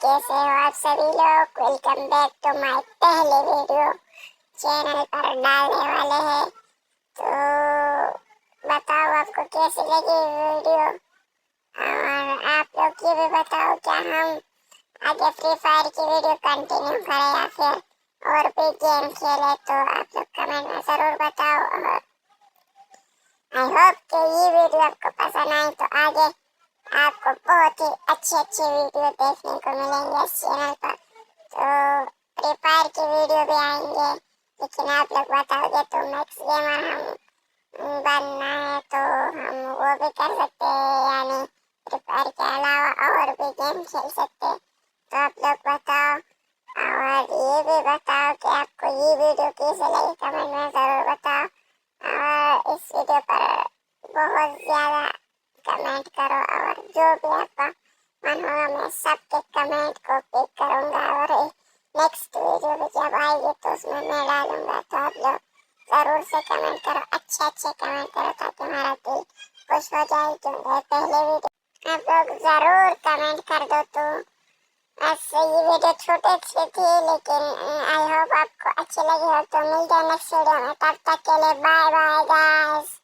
कैसे हो आप सभी लोग। वेलकम बैक टू माय पहले वीडियो चैनल पर डालने वाले हैं। तो बताओ आपको कैसी लगी वीडियो, और आप लोग ये भी बताओ क्या हम आगे फ्री फायर की वीडियो कंटिन्यू करें या फिर और भी गेम खेले। तो आप लोग कमेंट में जरूर बताओ। और आई होप कि ये वीडियो आपको पसंद आए तो आगे आपको बहुत ही अच्छी वीडियो देखने को मिलेंगे इस चैनल पर। तो फ्री फायर की वीडियो भी आएंगे, लेकिन आप लोग बताओगे तो मैक्स गेमर हम बनना है तो हम वो भी कर सकते हैं, यानी फ्री फायर के अलावा और भी गेम खेल सकते हैं। तो आप लोग बताओ, और ये भी बताओ कि आपको ये वीडियो कैसे लगी, कमेंट में ज़रूर बताओ। और इस वीडियो पर बहुत ज़्यादा कमेंट करो, और जो भी आपका मन होगा मैं सबके कमेंट को पिक करूँगा, और नेक्स्ट वीडियो भी जब आएगी तो उसमें मैं डालूँगा। तो आप लोग ज़रूर से कमेंट करो, अच्छे कमेंट करो ताकि हमारा दिल खुश हो जाए, क्योंकि पहले वीडियो आप लोग ज़रूर कमेंट कर दो। तो ऐसे ये वीडियो छोटे से थी, लेकिन आई होप आपको अच्छी लगी हो। तो मिलते हैं नेक्स्ट वीडियो में, तब तक के लिए बाय बाय गाइस।